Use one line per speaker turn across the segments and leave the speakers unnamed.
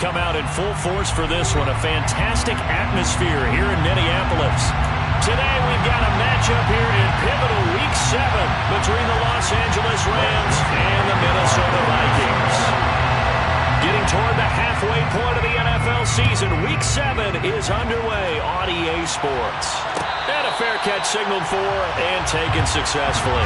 come out in full force for this one. A fantastic atmosphere here in Minneapolis. Today we've got a matchup here in pivotal Week 7 between the Los Angeles Rams and the Minnesota Vikings. Getting toward the halfway point of the NFL season, Week 7 is underway on EA Sports. And a fair catch signaled for and taken successfully.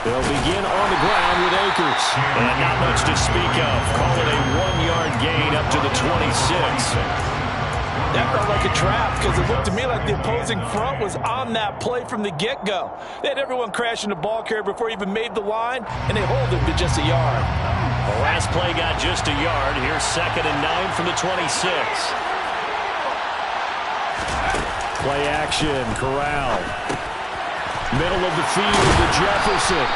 They'll begin on the ground with Akers.
And not much to speak of. Call it a 1-yard gain up to the 26.
That felt like a trap because it looked to me like the opposing front was on that play from the get-go. They had everyone crashing the ball carrier before he even made the line, and they hold him to just a yard.
The last play got just a yard. Here's 2nd and 9 from the 26.
Play action, Corral. Middle of the field to Jefferson.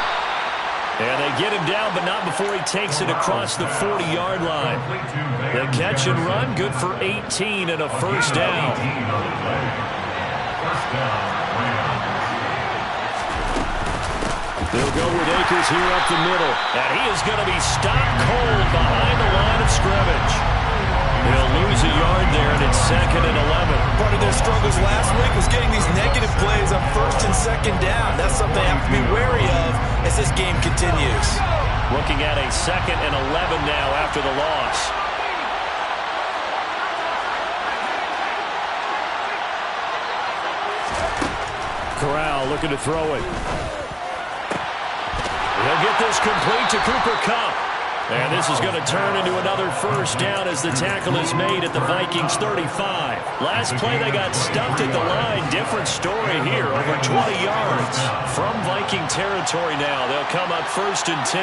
And they get him down, but not before he takes it across the 40-yard line. The catch and run, good for 18 and a first down.
They'll go with Akers here up the middle.
And he is going to be stopped cold behind the line of scrimmage. They'll lose a yard there, and it's 2nd and 11.
Part of their struggles last week was getting these negative plays on 1st and 2nd down. That's something they have to be wary of as this game continues.
Looking at a 2nd and 11 now after the loss.
Corral looking to throw it.
He'll get this complete to Cooper Kupp. And this is going to turn into another first down as the tackle is made at the Vikings 35. Last play they got stuffed at the line. Different story here, over 20 yards. From Viking territory now, they'll come up 1st and 10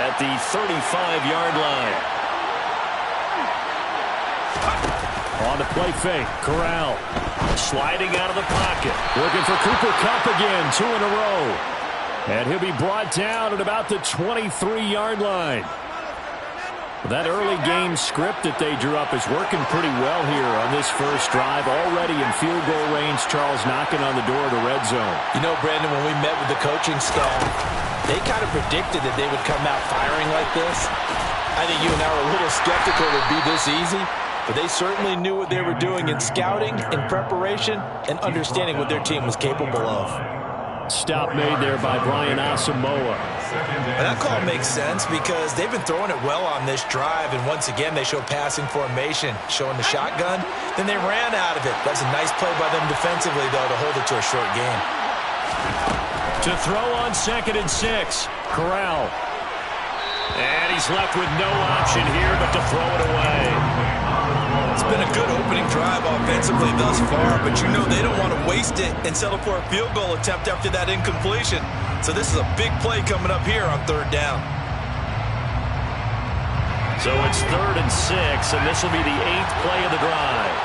at the 35-yard line.
On the play fake, Corral.
Sliding out of the pocket.
Looking for Cooper Kupp again, 2 in a row. And he'll be brought down at about the 23-yard line. That early game script that they drew up is working pretty well here on this first drive. Already in field goal range, Charles knocking on the door of the red zone.
You know, Brandon, when we met with the coaching staff, they kind of predicted that they would come out firing like this. I think you and I were a little skeptical it would be this easy, but they certainly knew what they were doing in scouting, in preparation, and understanding what their team was capable of.
Stop made there by Brian Asamoah.
And that call makes sense because they've been throwing it well on this drive, and once again they show passing formation, showing the shotgun. Then they ran out of it. That's a nice play by them defensively, though, to hold it to a short game.
To throw on 2nd and 6.
Corral.
And he's left with no option here but to throw it away.
It's been a good opening drive offensively thus far, but you know they don't want to waste it and settle for a field goal attempt after that incompletion. So this is a big play coming up here on 3rd down.
So it's 3rd and 6, and this will be the 8th play of the drive.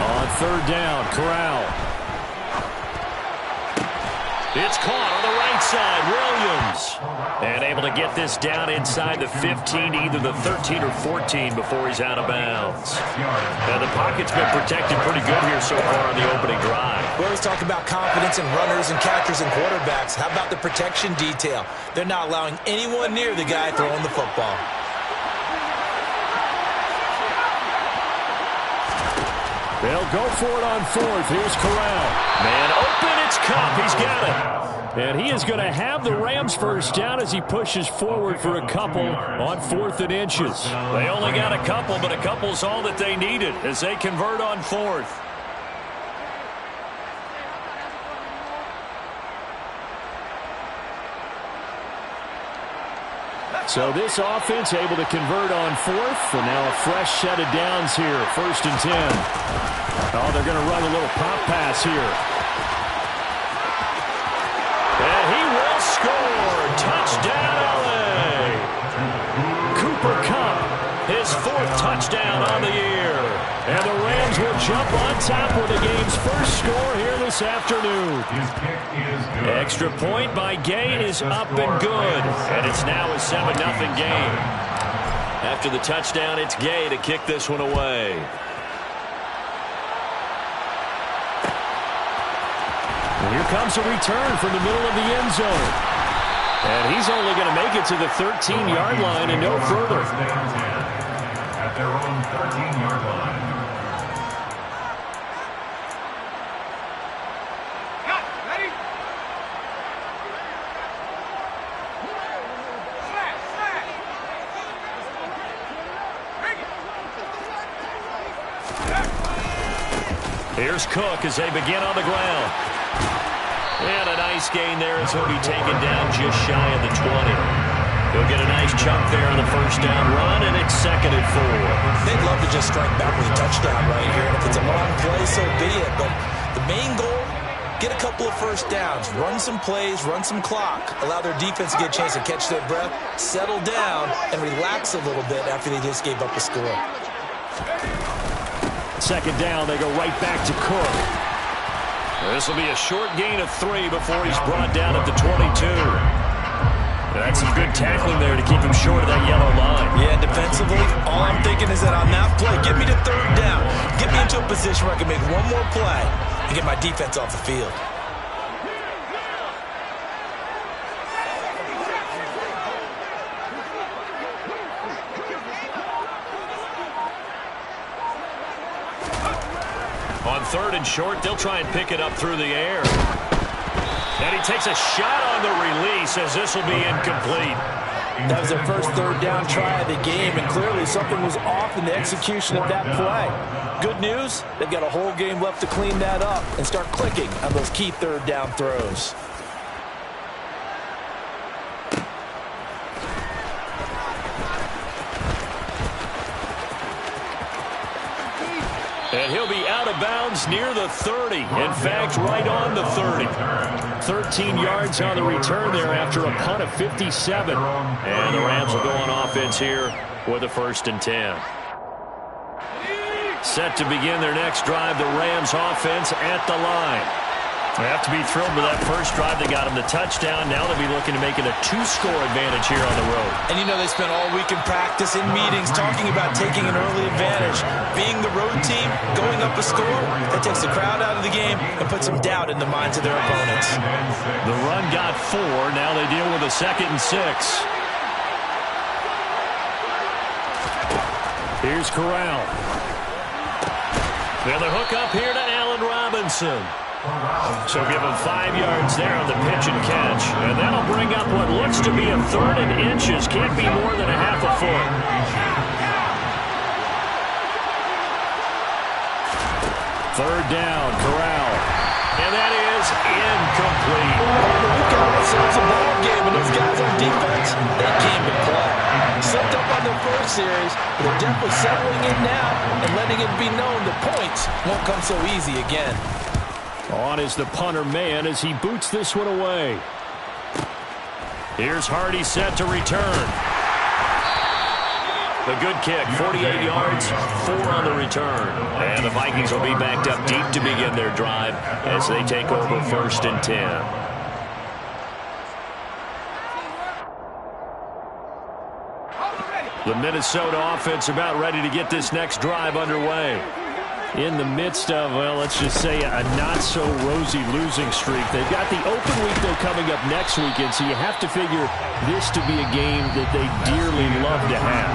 On 3rd down, Corral.
It's caught on the right side, Williams. And able to get this down inside the 15, either the 13 or 14 before he's out of bounds. Now the pocket's been protected pretty good here so far on the opening drive.
We always talk about confidence in runners and catchers and quarterbacks. How about the protection detail? They're not allowing anyone near the guy throwing the football.
They'll go for it on 4th. Here's Corral.
Man open, it's Kupp. He's got it.
And he is going to have the Rams first down as he pushes forward for a couple on 4th and inches.
They only got a couple, but a couple's all that they needed as they convert on 4th.
So this offense able to convert on 4th, and now a fresh set of downs here, 1st and 10. Oh, they're going to run a little pop pass here.
And he will score. Touchdown, LA.
Cooper Kupp
His 4th touchdown on the year. And the Rams will jump on top with the game's first score here this afternoon. Extra point by Gay is up and good. And it's now a 7-0 game. After the touchdown, it's Gay to kick this one away. And here comes a return from the middle of the end zone. And he's only going to make it to the 13-yard line and no further.
At their own 13-yard line. Ready?
Here's Cook as they begin on the ground. And a nice gain there as he'll be taken down just shy of the 20. He'll get a nice chunk there on the first down run, and it's 2nd and 4.
They'd love to just strike back with a touchdown right here. And if it's a long play, so be it. But the main goal, get a couple of first downs, run some plays, run some clock, allow their defense to get a chance to catch their breath, settle down, and relax a little bit after they just gave up a score.
2nd down, they go right back to Cook. This will be a short gain of 3 before he's brought down at the 22. That's some good tackling there to keep him short of that yellow line.
Yeah, defensively, all I'm thinking is that on that play, get me to 3rd down. Get me into a position where I can make one more play and get my defense off the field.
On 3rd and short, they'll try and pick it up through the air. And he takes a shot on the release as this will be incomplete.
That was their first 3rd down try of the game, and clearly something was off in the execution of that play. Good news, they've got a whole game left to clean that up and start clicking on those key 3rd down throws.
And he'll be out of bounds near the 30. In fact, right on the 30. 13 yards on the return there after a punt of 57. And the Rams will go on offense here with a 1st and 10. Set to begin their next drive, the Rams offense at the line. They have to be thrilled with that first drive. They got them the touchdown. Now they'll be looking to make it a 2-score advantage here on the road.
And you know they spent all week in practice, in meetings, talking about taking an early advantage. Being the road team, going up a score, that takes the crowd out of the game and puts some doubt in the minds of their opponents.
The run got 4. Now they deal with a 2nd and 6. Here's Corral. And the hook up here to Allen Robinson. So give him 5 yards there on the pitch and catch. And that'll bring up what looks to be a 3rd and inches. Can't be more than a half a foot. 3rd down, Corral. And that is incomplete.
We've got ourselves a ball game, and those guys on defense, they came to play. Slipped up on their first series, but they're definitely settling in now and letting it be known the points won't come so easy again.
On is the punter man as he boots this one away. Here's Hardy set to return. The good kick, 48 yards, 4 on the return. And the Vikings will be backed up deep to begin their drive as they take over 1st and 10. The Minnesota offense about ready to get this next drive underway. In the midst of, well, let's just say a not-so-rosy losing streak. They've got the open week, though, coming up next weekend, so you have to figure this to be a game that they dearly love to have.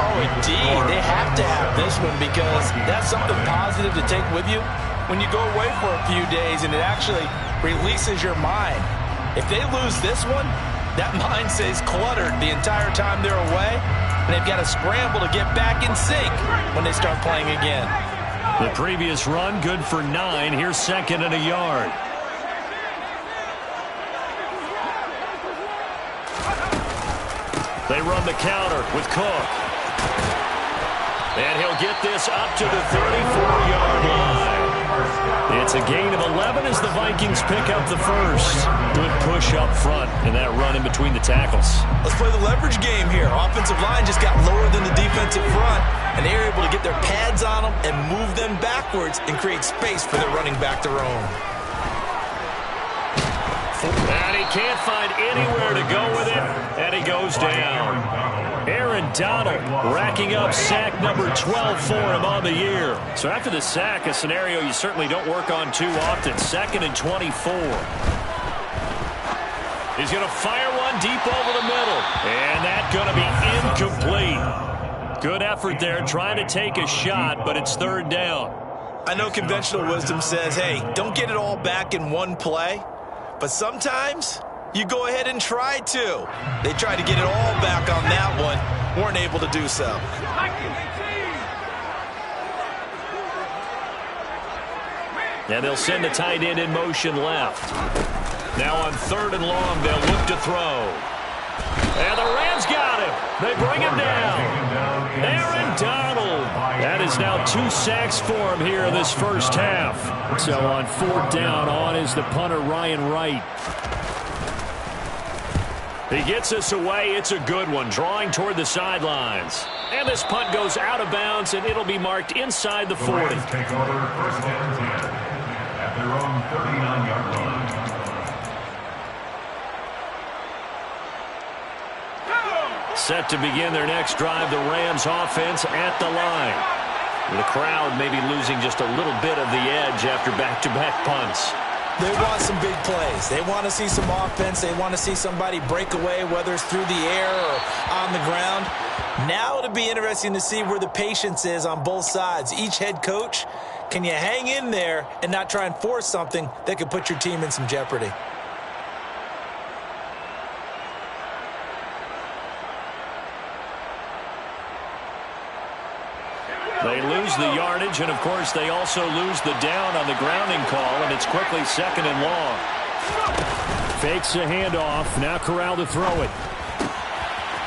Oh, indeed. They have to have this one because that's something positive to take with you when you go away for a few days, and it actually releases your mind. If they lose this one, that mind stays cluttered the entire time they're away, and they've got to scramble to get back in sync when they start playing again.
The previous run, good for 9. Here's 2nd and a yard. They run the counter with Cook. And he'll get this up to the 34-yard line.
It's a gain of 11 as the Vikings pick up the first. Good push up front and that run in between the tackles.
Let's play the leverage game here. Offensive line just got lower than the defensive front, and they were able to get their pads on them and move them backwards and create space for their running back to roam.
And he can't find anywhere to go with it, and he goes down. Aaron Donald racking up sack number 12 for him on the year. So after the sack, a scenario you certainly don't work on too often. 2nd and 24. He's going to fire one deep over the middle, and that's going to be incomplete. Good effort there trying to take a shot, but it's 3rd down.
I know conventional wisdom says, hey, don't get it all back in one play. But sometimes you go ahead and try to. They tried to get it all back on that one. Weren't able to do so.
And they'll send the tight end in motion left. Now on 3rd and long, they'll look to throw. And the Rams got him. They bring him down. Aaron Donald. That is now 2 sacks for him here in this first half. So on 4th down, on is the punter, Ryan Wright. He gets us away. It's a good one, drawing toward the sidelines. And this punt goes out of bounds, and it'll be marked inside the 40.
Take over 1st and 10 at their own 39-yard line.
Set to begin their next drive, the Rams offense at the line. The crowd maybe losing just a little bit of the edge after back-to-back punts.
They want some big plays. They want to see some offense. They want to see somebody break away, whether it's through the air or on the ground. Now it'll be interesting to see where the patience is on both sides. Each head coach, can you hang in there and not try and force something that could put your team in some jeopardy?
They lose the yardage, and, of course, they also lose the down on the grounding call, and it's quickly 2nd and long. Fakes a handoff. Now Corral to throw it.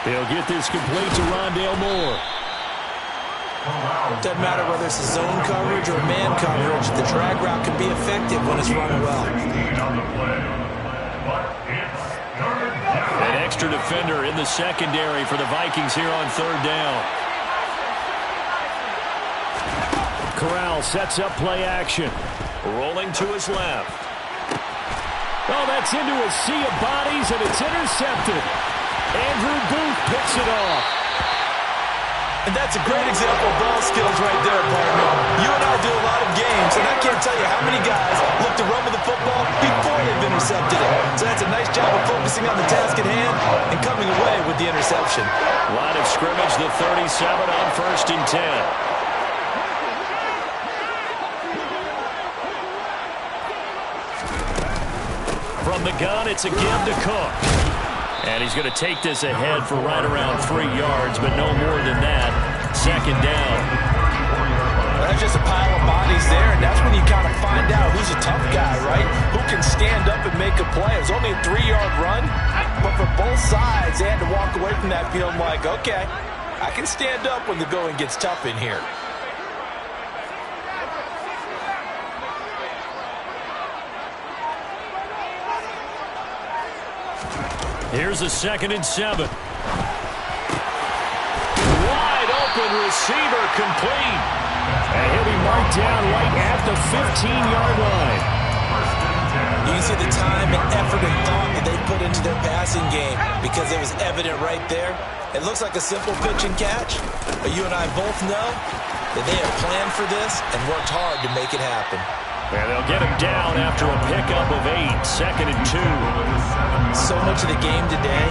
They'll get this complete to Rondale Moore.
Doesn't matter whether it's a zone coverage or man coverage. The drag route can be effective when it's run well.
An extra defender in the secondary for the Vikings here on 3rd down. Corral sets up play action. Rolling to his left. Oh, that's into a sea of bodies, and it's intercepted. Andrew Booth picks it off.
And that's a great example of ball skills right there, partner. You and I do a lot of games, and I can't tell you how many guys look to run with the football before they've intercepted it. So that's a nice job of focusing on the task at hand and coming away with the interception.
Line of scrimmage, the 37 on 1st and 10. From the gun, it's a give to Cook. And he's going to take this ahead for right around 3 yards, but no more than that. 2nd down.
That's just a pile of bodies there, and that's when you kind of find out who's a tough guy, right? Who can stand up and make a play. It was only a 3-yard run, but for both sides, they had to walk away from that field like, okay, I can stand up when the going gets tough in here.
Here's a 2nd and 7. Wide open receiver complete. And he'll be marked down right at the 15-yard line.
You can see the time and effort and thought that they put into their passing game because it was evident right there. It looks like a simple pitch and catch, but you and I both know that they have planned for this and worked hard to make it happen.
And they'll get him down after a pickup of 8, 2nd and 2.
So much of the game today,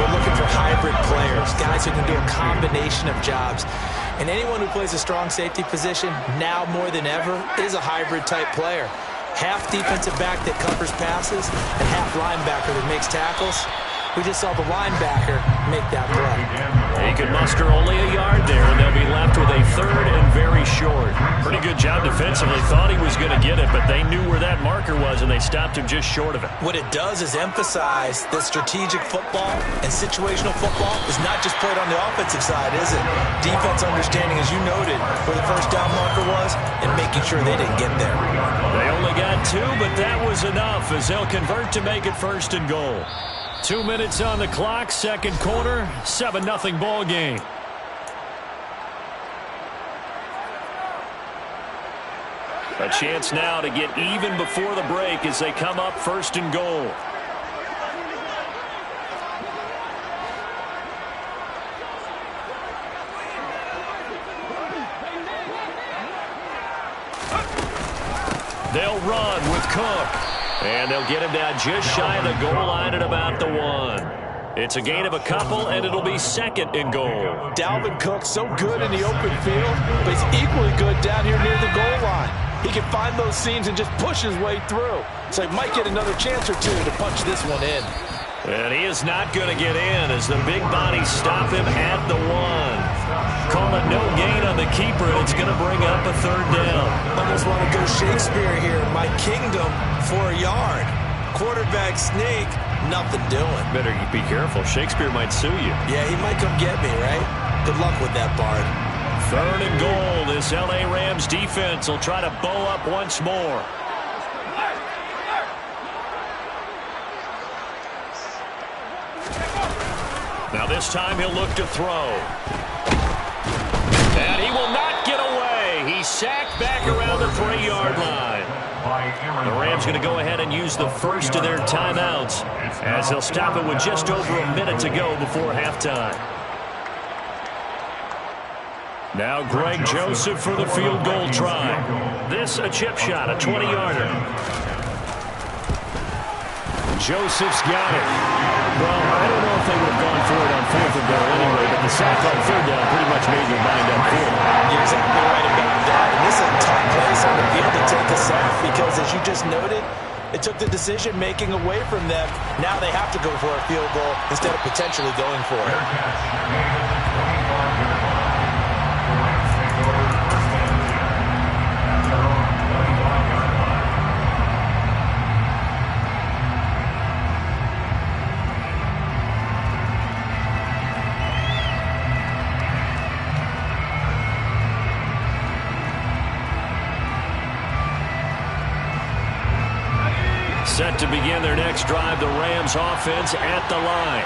we're looking for hybrid players, guys who can do a combination of jobs. And anyone who plays a strong safety position, now more than ever, is a hybrid-type player. Half defensive back that covers passes and half linebacker that makes tackles. We just saw the linebacker make that play.
He could muster only a yard there, and they'll be left with a 3rd and very short.
Pretty good job defensively. Thought he was going to get it, but they knew where that marker was, and they stopped him just short of it.
What it does is emphasize that strategic football and situational football is not just played on the offensive side, is it? Defense understanding, as you noted, where the first down marker was and making sure they didn't get there.
They only got 2, but that was enough as they'll convert to make it 1st and goal. 2 minutes on the clock, second quarter, 7-0 ball game. A chance now to get even before the break as they come up 1st and goal. They'll run with Cook. And they'll get him down just shy of the goal line at about the 1. It's a gain of a couple, and it'll be 2nd and goal.
Dalvin Cook so good in the open field, but he's equally good down here near the goal line. He can find those seams and just push his way through. So he might get another chance or 2 to punch this one in.
And he is not going to get in as the big bodies stop him at the 1. Call it no gain on the keeper, and it's going to bring up a 3rd down.
Almost want to go Shakespeare here. My kingdom for a yard. Quarterback sneak, nothing doing.
Better be careful. Shakespeare might sue you.
Yeah, he might come get me, right? Good luck with that, Bard.
3rd and goal. This L.A. Rams defense will try to bow up once more. Now this time he'll look to throw. And he will not get away. He's sacked back around the 3-yard line. The Rams going to go ahead and use the first of their timeouts as they'll stop it with just over a minute to go before halftime. Now Greg Joseph for the field goal try. This a chip shot, a 20-yarder. Joseph's got it. Well, I don't know if they would have gone for it on 4th and goal anyway, but the sack on 3rd down pretty much made your mind up for it.
You're exactly right about that. And this is a tough place on the field to take a sack because, as you just noted, it took the decision-making away from them. Now they have to go for a field goal instead of potentially going for it.
Set to begin their next drive, the Rams offense at the line.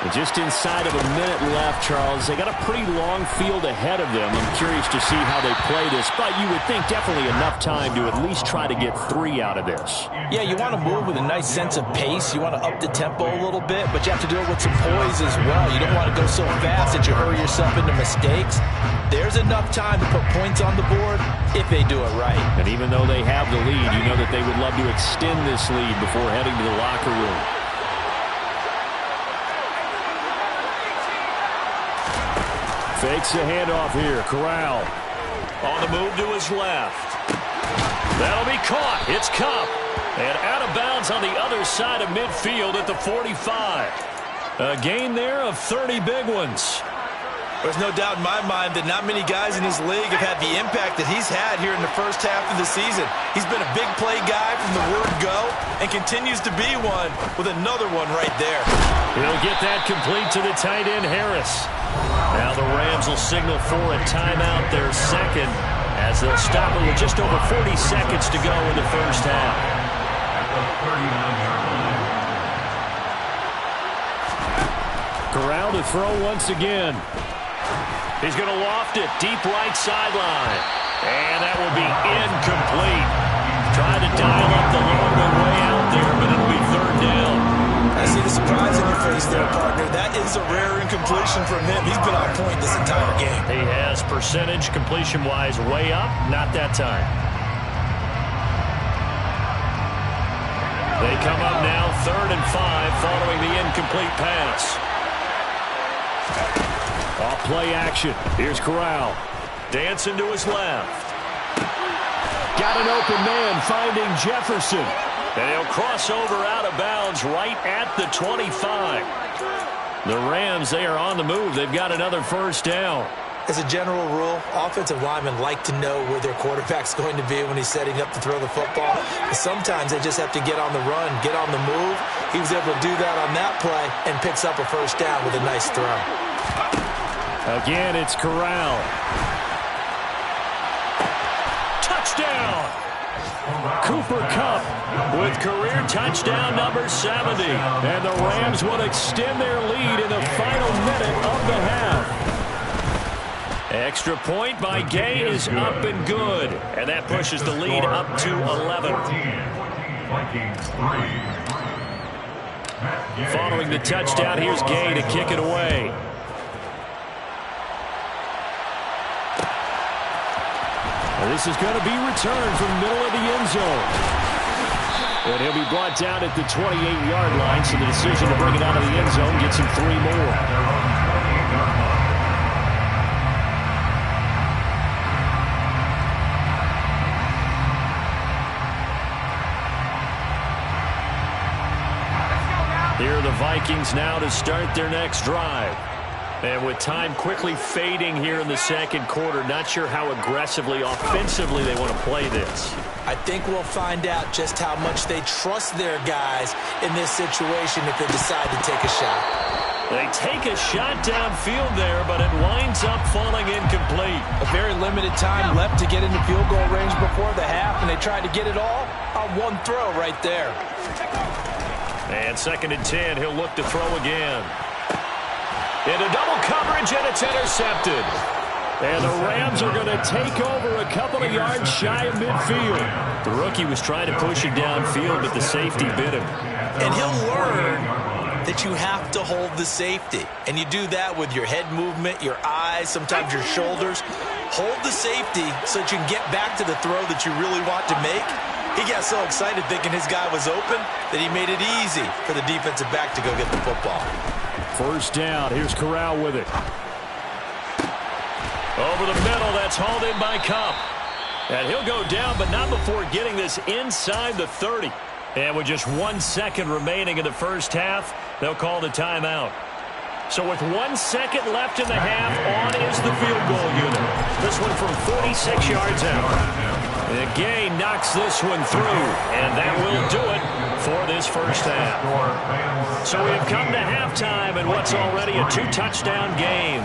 And just inside of a minute left, Charles. They got a pretty long field ahead of them. I'm curious to see how they play this, but you would think definitely enough time to at least try to get 3 out of this.
Yeah, you want to move with a nice sense of pace. You want to up the tempo a little bit, but you have to do it with some poise as well. You don't want to go so fast that you hurry yourself into mistakes. There's enough time to put points on the board if they do it right.
And even though they have the lead, you know that they would love to extend this lead before heading to the locker room. Fakes the handoff here. Corral on the move to his left. That'll be caught. It's Kupp. And out of bounds on the other side of midfield at the 45. A gain there of 30 big ones.
There's no doubt in my mind that not many guys in this league have had the impact that he's had here in the first half of the season. He's been a big play guy from the word go and continues to be one with another one right there.
He'll get that complete to the tight end, Harris. Now the Rams will signal for a timeout, their 2nd, as they'll stop it with just over 40 seconds to go in the first half. Corral to throw once again. He's going to loft it deep right sideline. And that will be incomplete. Trying to dial up the longer way out there, but it'll be 3rd down.
I see the surprise in your face there, partner. That is a rare incompletion from him. He's been on point this entire game.
He has percentage completion-wise way up. Not that time. They come up now 3rd and 5 following the incomplete pass. Off play action. Here's Corral. Dancing to his left. Got an open man finding Jefferson. And he'll cross over out of bounds right at the 25. The Rams, they are on the move. They've got another first down.
As a general rule, offensive linemen like to know where their quarterback's going to be when he's setting up to throw the football. But sometimes they just have to get on the run, get on the move. He was able to do that on that play and picks up a first down with a nice throw.
Again, it's Corral.
Touchdown! Cooper Kupp with career touchdown number 70. And the Rams will extend their lead in the final minute of the half. Extra point by Gay is up and good. And that pushes the lead up to 11. Following the touchdown, here's Gay to kick it away. This is going to be returned from the middle of the end zone. And he'll be brought down at the 28-yard line, so the decision to bring it out of the end zone gets him 3 more. Here are the Vikings now to start their next drive. And with time quickly fading here in the second quarter, not sure how aggressively, offensively they want to play this.
I think we'll find out just how much they trust their guys in this situation if they decide to take a shot.
They take a shot downfield there, but it winds up falling incomplete.
A very limited time left to get into field goal range before the half, and they tried to get it all on one throw right there.
And 2nd and 10, he'll look to throw again. Into double coverage, and it's intercepted. And the Rams are going to take over a couple of yards shy of midfield. The rookie was trying to push it downfield, but the safety bit him.
And he'll learn that you have to hold the safety. And you do that with your head movement, your eyes, sometimes your shoulders. Hold the safety so that you can get back to the throw that you really want to make. He got so excited thinking his guy was open that he made it easy for the defensive back to go get the football.
First down. Here's Corral with it.
Over the middle, that's hauled in by Kupp. And he'll go down, but not before getting this inside the 30. And with just 1 second remaining in the first half, they'll call the timeout. So with 1 second left in the half, on is the field goal unit. This one from 46 yards out. And Gay knocks this one through, and that will do it for this first half. So we have come to halftime in what's already a 2-touchdown game.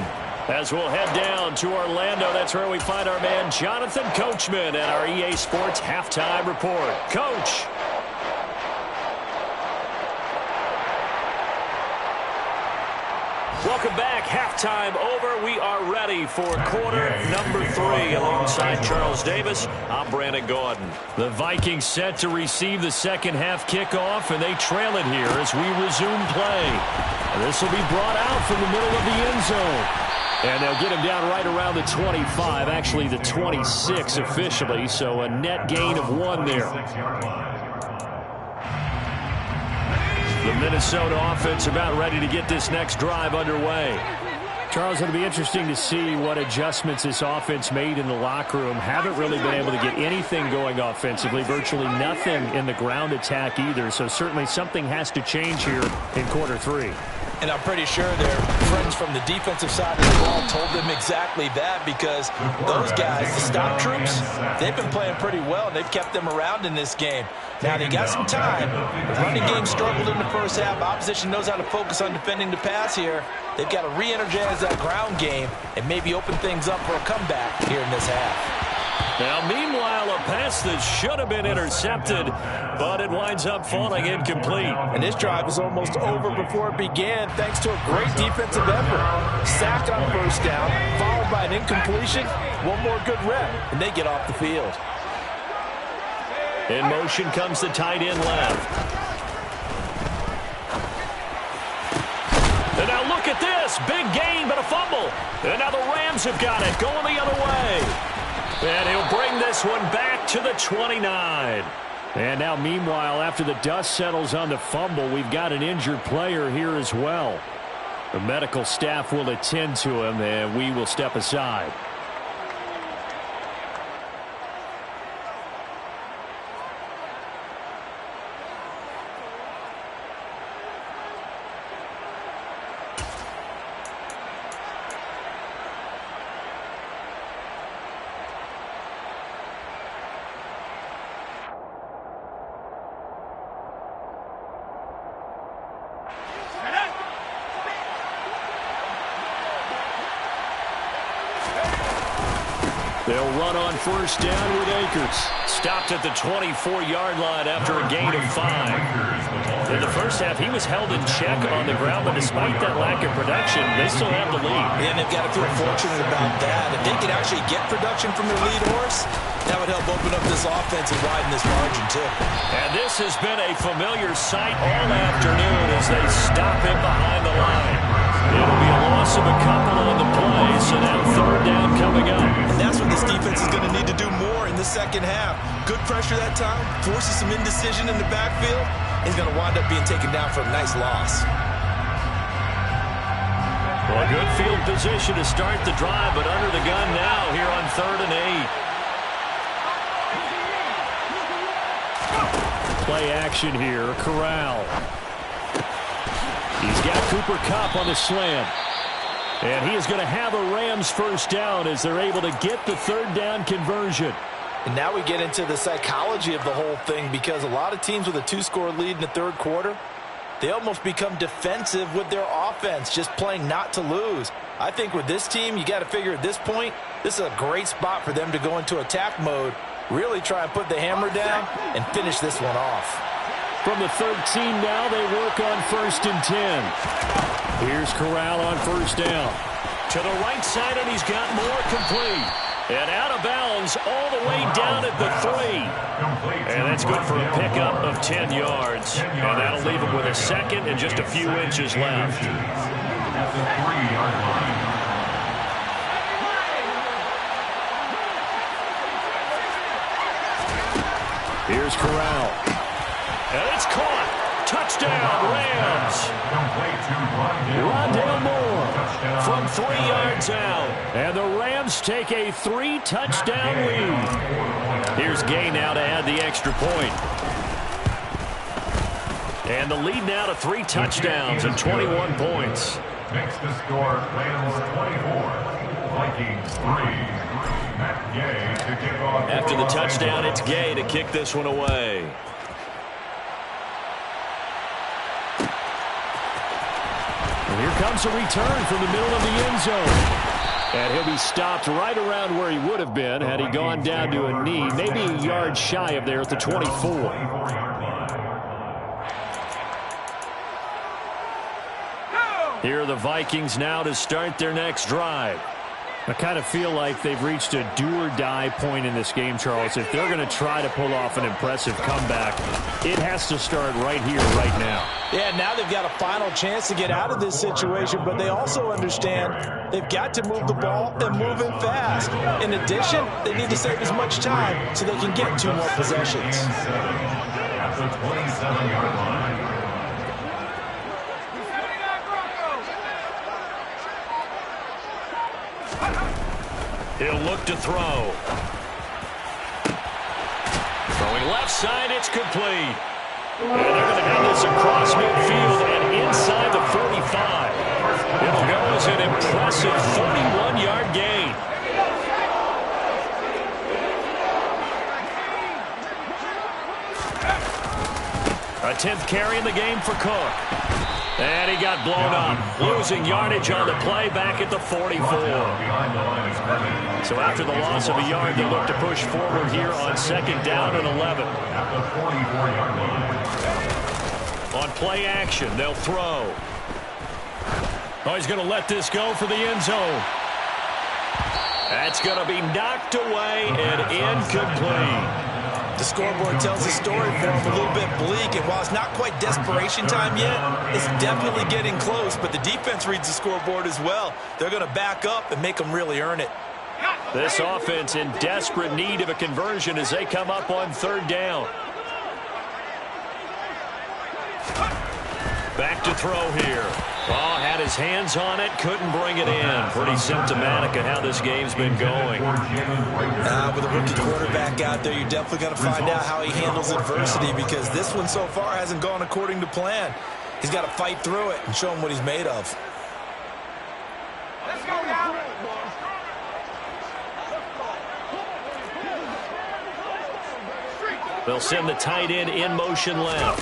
As we'll head down to Orlando, that's where we find our man Jonathan Coachman at our EA Sports Halftime Report. Coach. Welcome back. Halftime over. We are ready for quarter number 3. Alongside Charles Davis, I'm Brandon Gordon. The Vikings set to receive the second half kickoff, and they trail it here as we resume play. This will be brought out from the middle of the end zone. And they'll get him down right around the 25, actually the 26 officially, so a net gain of 1 there. The Minnesota offense about ready to get this next drive underway.
Charles, it'll be interesting to see what adjustments this offense made in the locker room. Haven't really been able to get anything going offensively, virtually nothing in the ground attack either, so certainly something has to change here in quarter 3.
And I'm pretty sure their friends from the defensive side of the ball told them exactly that, because those guys, the stop troops, they've been playing pretty well, and they've kept them around in this game. Now, they got some time. The running game struggled in the first half. Opposition knows how to focus on defending the pass here. They've got to re-energize that ground game and maybe open things up for a comeback here in this half.
Now, meanwhile, a pass that should have been intercepted, but it winds up falling incomplete.
And this drive is almost over before it began, thanks to a great defensive effort. Sack on first down, followed by an incompletion. One more good rep, and they get off the field.
In motion comes the tight end left. And now look at this. Big gain, but a fumble. And now the Rams have got it, going the other way. And he'll bring this one back to the 29.
And now, meanwhile, after the dust settles on the fumble, we've got an injured player here as well. The medical staff will attend to him, and we will step aside. They'll run on first down with Akers.
Stopped at the 24-yard line after a gain of 5. In the first half, he was held in check on the ground, but despite that lack of production, they still have the lead.
Yeah, and they've got to feel fortunate about that. If they could actually get production from their lead horse, that would help open up this offense and widen this margin, too.
And this has been a familiar sight all afternoon as they stop him behind the line. It'll be a loss of a couple on the play, so now third down coming up.
And that's what this defense is going to need to do more in the second half. Good pressure that time, forces some indecision in the backfield. He's going to wind up being taken down for a nice loss.
Well, a good field position to start the drive, but under the gun now here on 3rd and 8.
Play action here. Corral. He's got Cooper Kupp on the slant. And he is going to have a Rams first down as they're able to get the third down conversion.
And now we get into the psychology of the whole thing, because a lot of teams with a 2-score lead in the third quarter, they almost become defensive with their offense, just playing not to lose. I think with this team, you got to figure at this point, this is a great spot for them to go into attack mode, really try and put the hammer down and finish this one off.
From the 13 now, they work on 1st and 10. Here's Corral on first down.
To the right side, and he's got more complete. And out of bounds all the way down at the 3. And that's good for a pickup of 10 yards. And that'll leave him with a second and just a few inches left.
At the 3-yard line.
Here's Corral.
And it's caught. Touchdown, Rams.
Rondale Moore
From 3 yards out.
And the Rams take a 3-touchdown lead.
Here's Gay now to add the extra point. And the lead now to 3 touchdowns and 21 points.
Makes the score Rams 24, Vikings 3. Matt Gay to kick off.
After the touchdown, it's Gay to kick this one away.
And here comes a return from the middle of the end zone. And he'll be stopped right around where he would have been had he gone down to a knee, maybe a yard shy of there at the 24.
Here are the Vikings now to start their next drive.
I kind of feel like they've reached a do-or-die point in this game, Charles. If they're going to try to pull off an impressive comeback, it has to start right here, right now.
Yeah, now they've got a final chance to get out of this situation, but they also understand they've got to move the ball and move it fast. In addition, they need to save as much time so they can get 2 more possessions.
At the 27-yard line.
He'll look to throw. Throwing left side, it's complete. And they're going to have this across midfield and inside the 45. It'll go as an impressive 31-yard gain. A 10th carry in the game for Cook. And he got blown up, losing yardage on the play back at the 44. So after the loss of a yard, they look to push forward here on 2nd down and 11.
At the 44-yard line.
On play action, they'll throw. Oh, he's going to let this go for the end zone. That's going to be knocked away and incomplete.
The scoreboard tells a story for him, a little bit bleak, and while it's not quite desperation time yet, it's definitely getting close, but the defense reads the scoreboard as well. They're going to back up and make them really earn it.
This offense in desperate need of a conversion as they come up on 3rd down. Back to throw here. Oh, had his hands on it, couldn't bring it in. Pretty symptomatic of how this game's been going.
With a rookie quarterback out there, you're definitely going to find out how he handles adversity, because this one so far hasn't gone according to plan. He's got to fight through it and show him what he's made of.
Let's go now.
They'll send the tight end in motion left.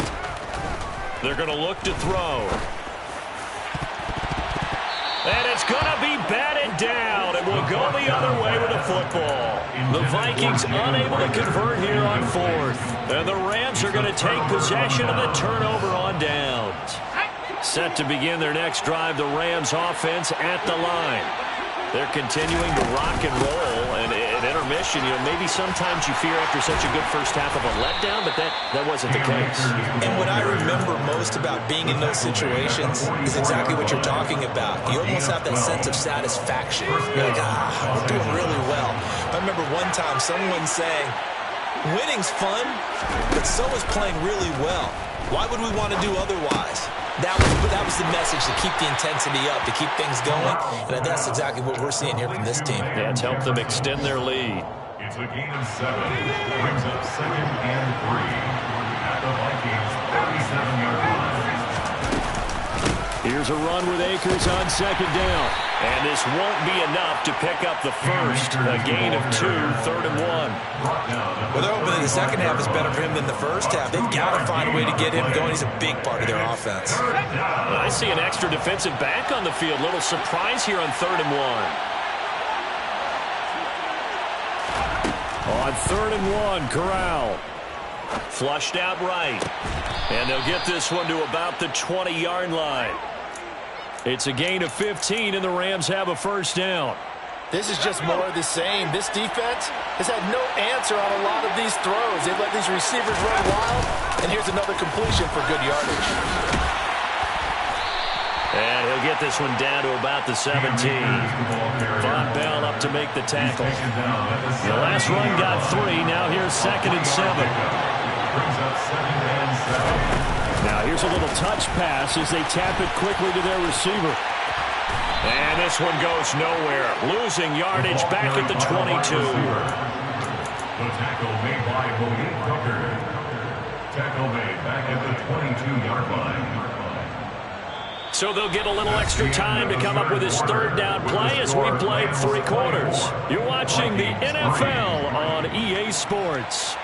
They're going to look to throw. And it's going to be batted down, and we'll go the other way with a football. The Vikings unable to convert here on fourth. And the Rams are going to take possession of the turnover on downs. Set to begin their next drive, the Rams offense at the line. They're continuing to rock and roll, and at intermission, maybe sometimes you fear after such a good first half of a letdown, but that wasn't the case.
And what I remember most about being in those situations is exactly what you're talking about. You almost have that sense of satisfaction. You're like, we're doing really well. I remember one time someone saying, winning's fun, but so is playing really well. Why would we want to do otherwise? That was the message, to keep the intensity up, to keep things going. And that's exactly what we're seeing here from this team.
Yeah, it's helped them extend their lead.
It's a gain of 7. Brings up 2nd and 3 at the Vikings 37-yard line.
Here's a run with Akers on 2nd down.
And this won't be enough to pick up the first. A gain of 2, 3rd and 1.
Well, they're hoping that the second half is better for him than the first half. They've got to find a way to get him going. He's a big part of their offense.
Well, I see an extra defensive back on the field. Little surprise here on 3rd and 1.
On 3rd and 1, Corral.
Flushed out right. And they'll get this one to about the 20-yard line.
It's a gain of 15, and the Rams have a first down.
This is just more of the same. This defense has had no answer on a lot of these throws. They've let these receivers run wild, and here's another completion for good yardage.
And he'll get this one down to about the 17. Von Bell up to make the tackle. The last run got 3. Now here's 2nd and 7.
Now here's a little touch pass as they tap it quickly to their receiver.
And this one goes nowhere. Losing yardage back at the 22.
The tackle made by Malik Tucker. Tackle made back at the 22-yard line.
So they'll get a little extra time to come up with his 3rd down play as we played 3 quarters. You're watching the NFL on EA Sports.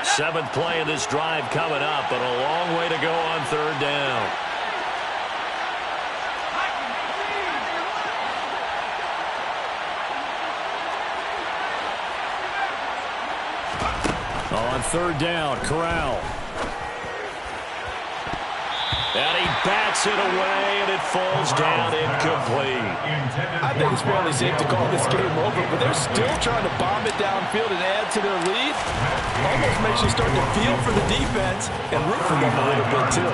Seventh play of this drive coming up, but a long way to go on 3rd down.
On 3rd down, Corral.
And he bats it away, and it falls down incomplete.
I think it's fairly safe to call this game over, but they're still trying to bomb it downfield and add to their lead. Almost makes you start to feel for the defense and root for them a little bit, too.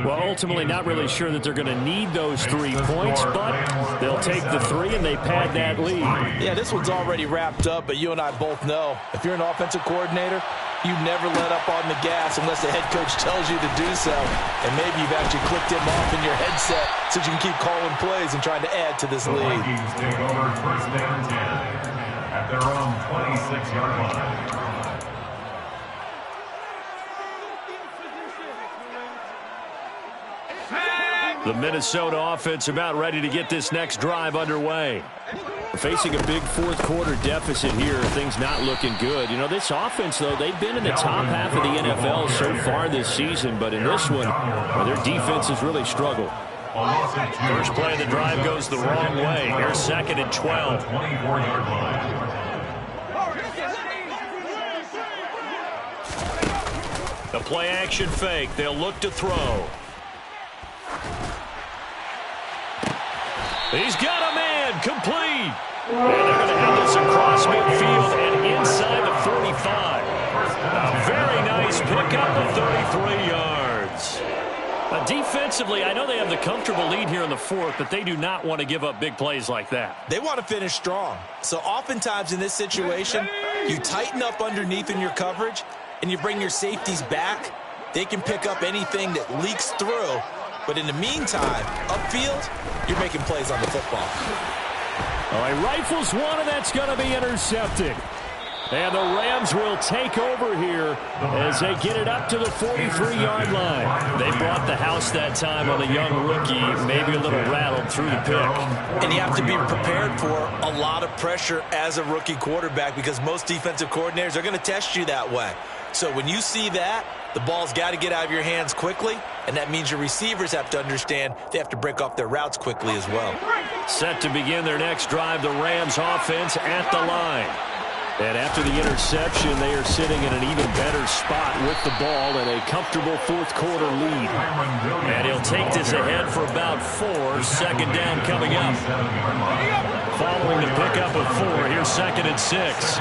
Well, ultimately not really sure that they're going to need those 3 points, but they'll take the 3 and they pad that lead.
Yeah, this one's already wrapped up, but you and I both know if you're an offensive coordinator, you never let up on the gas unless the head coach tells you to do so. And maybe you've actually clicked him off in your headset so you can keep calling plays and trying to add to this lead.
The Vikings take over 1st and 10 at their own 26-yard line.
The Minnesota offense about ready to get this next drive underway. We're facing a big 4th quarter deficit here. Things not looking good. This offense, though, they've been in the top half of the NFL so far this season, but in this one, their defense has really struggled.
First play of the drive goes the wrong way. Here's 2nd and 12.
24-yard line.
The play action fake. They'll look to throw. He's got a man, complete. And they're going to have this across midfield and inside the 45. A very nice pickup of 33 yards. Defensively, I know they have the comfortable lead here in the 4th, but they do not want to give up big plays like that.
They want to finish strong. So oftentimes in this situation, you tighten up underneath in your coverage and you bring your safeties back. They can pick up anything that leaks through. But in the meantime, upfield, you're making plays on the football.
All right, rifles one, and that's going to be intercepted. And the Rams will take over here as they get it up to the 43-yard line.
They brought the house that time on the young rookie, maybe a little rattled through the pick.
And you have to be prepared for a lot of pressure as a rookie quarterback because most defensive coordinators are going to test you that way. So when you see that, The ball's got to get out of your hands quickly, and that means your receivers have to understand they have to break off their routes quickly as well.
Set to begin their next drive, the Rams offense at the line. And after the interception, they are sitting in an even better spot with the ball and a comfortable fourth-quarter lead.
And he'll take this ahead for about 4. Second down coming up. Following the pickup of 4, here's 2nd and 6.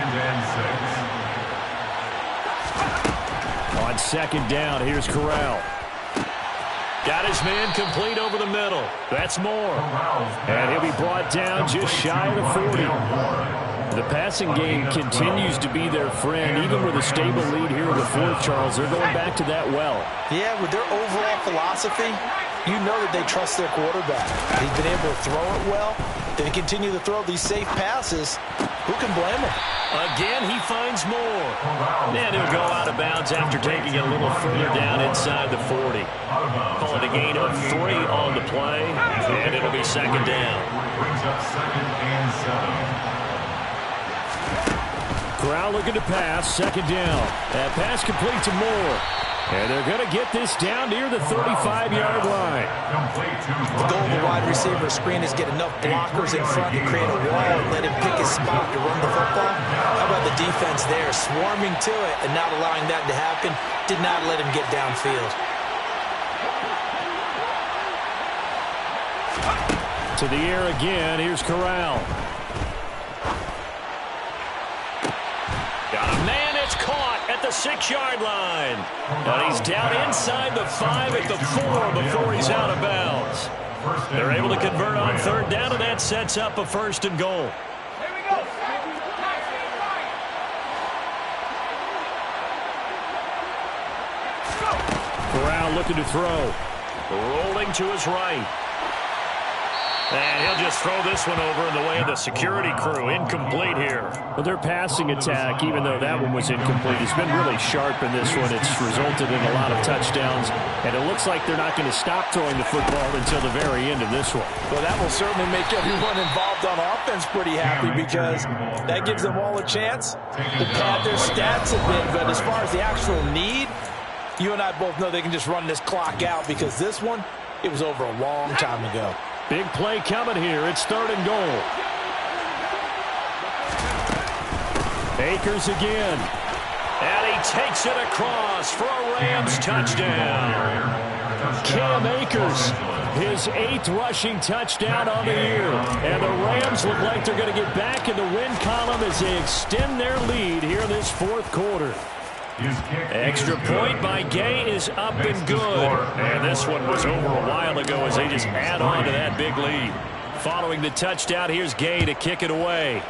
On 2nd down, here's Corral.
Got his man complete over the middle. That's more.
And he'll be brought down just shy of the 40. The passing game continues to be their friend. Even with a stable lead here in the fourth, Charles, they're going back to that well.
Yeah, with their overall philosophy, you know that they trust their quarterback. He's been able to throw it well. They continue to throw these safe passes. Who can blame him?
Again, he finds more. And he'll go out of bounds after taking it a little further down inside the 40. Call it a gain of 3 on the play, and it'll be 2nd down.
Brings up 2nd and 7.
Corral looking to pass, 2nd down. That pass complete to Moore. And they're going to get this down near the 35-yard line.
The goal of a wide receiver screen is get enough blockers in front to create a wall and let him pick his spot to run the football. How about the defense there, swarming to it and not allowing that to happen? Did not let him get downfield.
To the air again, here's Corral.
Got a man, it's caught at the 6-yard line. And he's down inside the 5 at the 4 before he's out of bounds. They're able to convert on 3rd down, and that sets up a 1st and goal.
Corral looking to throw.
Rolling to his right. And he'll just throw this one over in the way of the security crew. Incomplete here.
Well, their passing attack, even though that one was incomplete, has been really sharp in this one. It's resulted in a lot of touchdowns, and it looks like they're not going to stop throwing the football until the very end of this one.
Well, that will certainly make everyone involved on offense pretty happy because that gives them all a chance to pad their stats a bit. But as far as the actual need, you and I both know they can just run this clock out because this one, it was over a long time ago.
Big play coming here. It's 3rd and goal. Akers again.
And he takes it across for a Rams touchdown.
Cam Akers, his 8th rushing touchdown on the year. And the Rams look like they're going to get back in the win column as they extend their lead here in this 4th quarter.
Extra point by Gay is up and good. And this one was over a while ago as they just add on to that big lead. Following the touchdown, here's Gay to kick it away.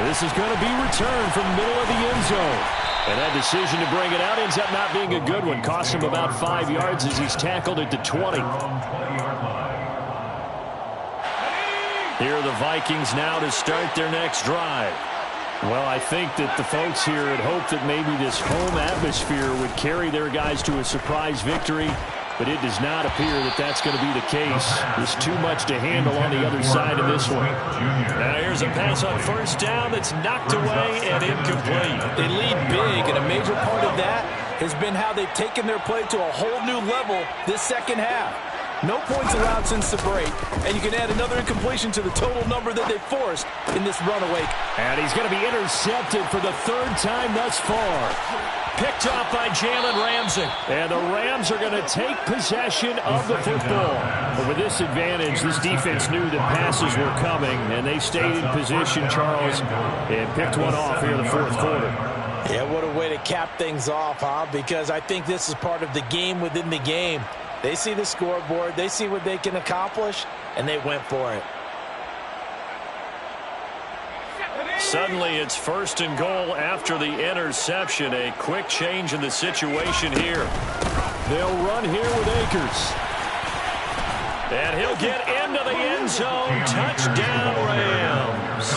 This is going to be returned from the middle of the end zone. And that decision to bring it out ends up not being a good one. Cost him about 5 yards as he's tackled at the 20. Here are the Vikings now to start their next drive. Well, I think that the folks here had hoped that maybe this home atmosphere would carry their guys to a surprise victory, but it does not appear that that's going to be the case. There's too much to handle on the other side of this one.
Now here's a pass on 1st down that's knocked away and incomplete.
They lead big, and a major part of that has been how they've taken their play to a whole new level this 2nd half. No points allowed since the break, and you can add another incompletion to the total number that they forced in this runaway.
And he's going to be intercepted for the 3rd time thus far.
Picked off by Jalen Ramsey.
And the Rams are going to take possession of the football. But with this advantage, this defense knew that passes were coming, and they stayed in position, Charles, and picked one off here in the 4th quarter.
Yeah, what a way to cap things off, huh? Because I think this is part of the game within the game. They see the scoreboard, they see what they can accomplish, and they went for it.
Suddenly it's 1st and goal after the interception. A quick change in the situation here.
They'll run here with Akers.
And he'll get into the end zone. Touchdown, Rams.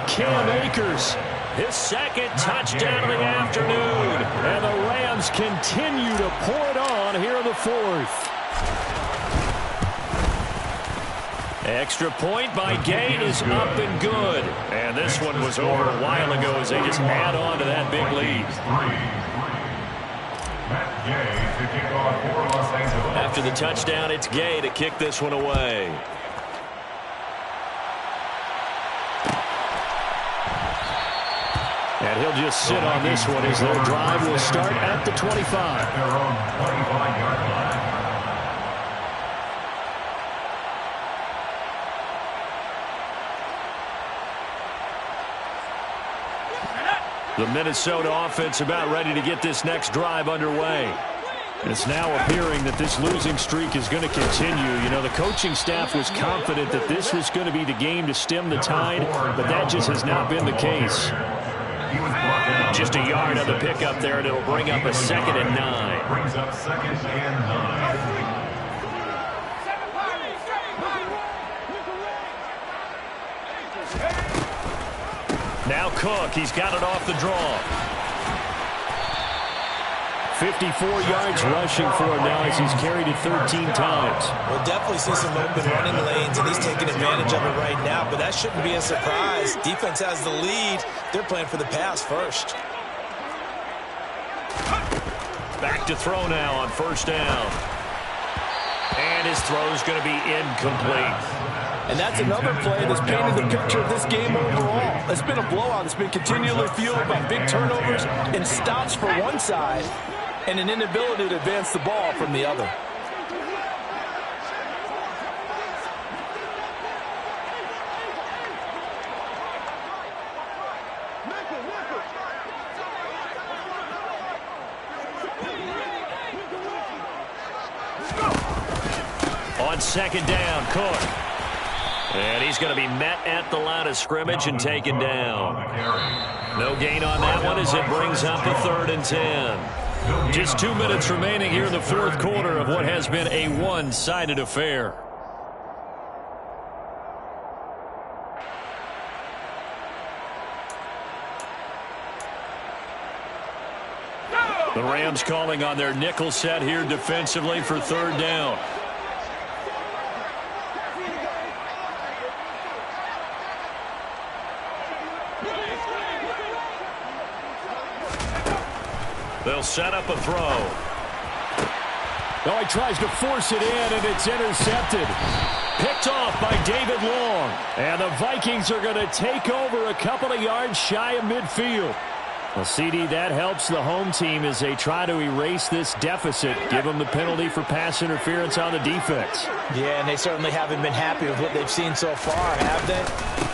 Cam Akers,
his 2nd touchdown of the afternoon.
And the Rams continue to pour it on here in the 4th. Extra point by Gain is up and good. And this one was over a while ago as they just add on to that big lead. After the touchdown, it's Gay to kick this one away. And he'll just sit on this one as their drive will start at the 25.
Their own 25-yard line.
The Minnesota offense about ready to get this next drive underway. It's now appearing that this losing streak is going to continue. You know, the coaching staff was confident that this was going to be the game to stem the tide, but that just has not been the case. Just a yard on the pickup there, and it'll bring up a 2nd and 9.
Brings up 2nd and 9.
Now Cook, he's got it off the draw. 54 yards rushing for him now as he's carried it 13 times.
We'll definitely see some open running lanes, and he's taking advantage of it right now, but that shouldn't be a surprise. Defense has the lead. They're playing for the pass first.
Back to throw now on 1st down. And his throw's going to be incomplete.
And that's another play that's painted the picture of this game overall. It's been a blowout. It's been continually fueled by big turnovers and stops for one side and an inability to advance the ball from the other.
On 2nd down, Cook. And he's going to be met at the line of scrimmage and taken down. No gain on that one as it brings up a 3rd and 10. Just 2 minutes remaining here in the 4th quarter of what has been a one-sided affair. The Rams calling on their nickel set here defensively for 3rd down. They'll set up a throw. Oh, he tries to force it in, and it's intercepted. Picked off by David Long. And the Vikings are going to take over a couple of yards shy of midfield. Well, CD, that helps the home team as they try to erase this deficit. Give them the penalty for pass interference on the defense.
Yeah, and they certainly haven't been happy with what they've seen so far, have they?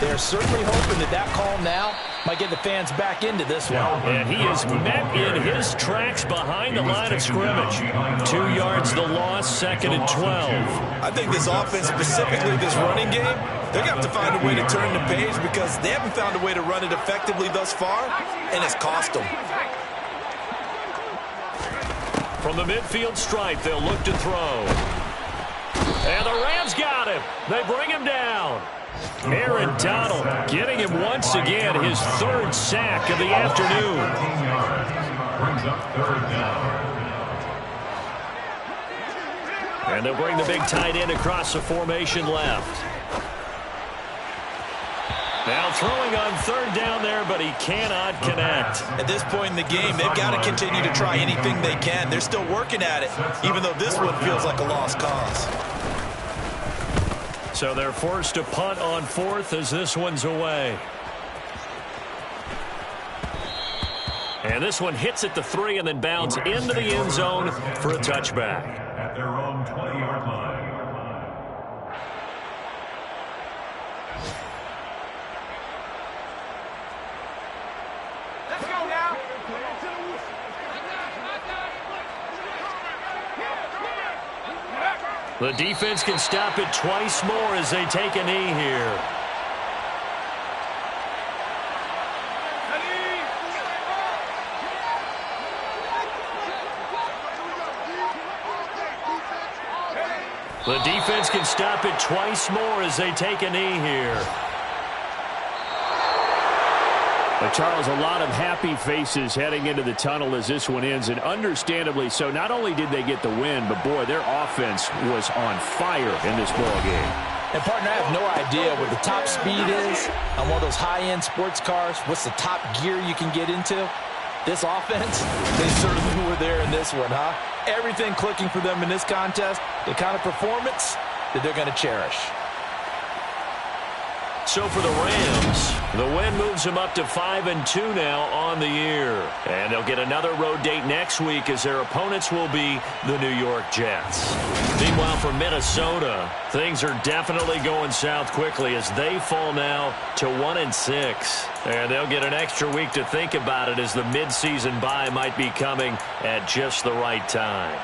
They're certainly hoping that that call now might get the fans back into this one.
And he is met in his tracks behind the line of scrimmage. 2 yards the loss, 2nd and 12.
I think this offense, specifically this running game, they're going to have to find a way to turn the page because they haven't found a way to run it effectively thus far, and it's cost them.
From the midfield stripe, they'll look to throw. And the Rams got him. They bring him down. Aaron Donald getting him once again, his 3rd sack of the afternoon.
Brings up 3rd down.
And they'll bring the big tight end across the formation left. Now throwing on 3rd down there, but he cannot connect.
At this point in the game, they've got to continue to try anything they can. They're still working at it, even though this one feels like a lost cause.
So they're forced to punt on 4th as this one's away. And this one hits at the 3 and then bounds into the end zone for a touchback.
At their own 20-yard line.
Let's go now.
The defense can stop it twice more as they take a knee here. The defense can stop it twice more as they take a knee here. But Charles, a lot of happy faces heading into the tunnel as this one ends, and understandably so. Not only did they get the win, but boy, their offense was on fire in this ball game.
And, partner, I have no idea what the top speed is on one of those high-end sports cars. What's the top gear you can get into? This offense, they certainly were there in this one, huh? Everything clicking for them in this contest, the kind of performance that they're going to cherish.
So for the Rams, the win moves them up to 5-2 now on the year. And they'll get another road date next week as their opponents will be the New York Jets. Meanwhile, for Minnesota, things are definitely going south quickly as they fall now to 1-6. And they'll get an extra week to think about it as the midseason bye might be coming at just the right time.